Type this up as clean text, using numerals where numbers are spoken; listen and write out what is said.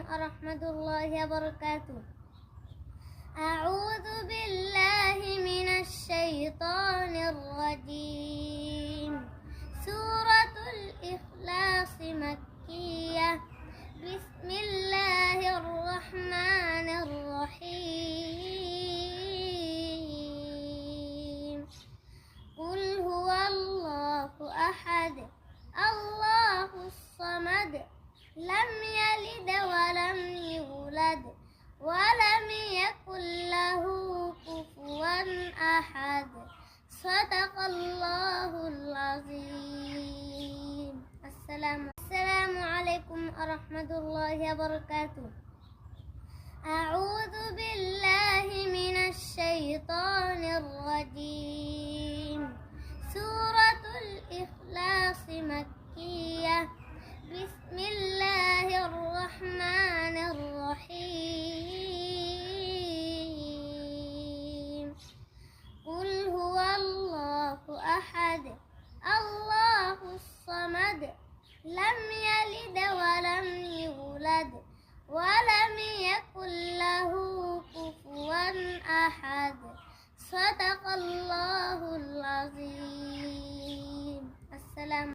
ورحمة الله وبركاته. أعوذ بالله من الشيطان الرجيم. سورة الإخلاص مكية. بسم الله الرحمن الرحيم. قل هو الله أحد الله الصمد لم يلد ولم يولد ولم يكن له كفوا أحد. صدق الله العظيم. السلام عليكم ورحمة الله وبركاته. أعوذ بالله من الشيطان الرجيم. سورة الإخلاص مكية. بسم الله الرحمن الرحيم. قل هو الله أحد الله الصمد لم يلد ولم يولد ولم يكن له كفوا أحد. صدق الله العظيم. السلام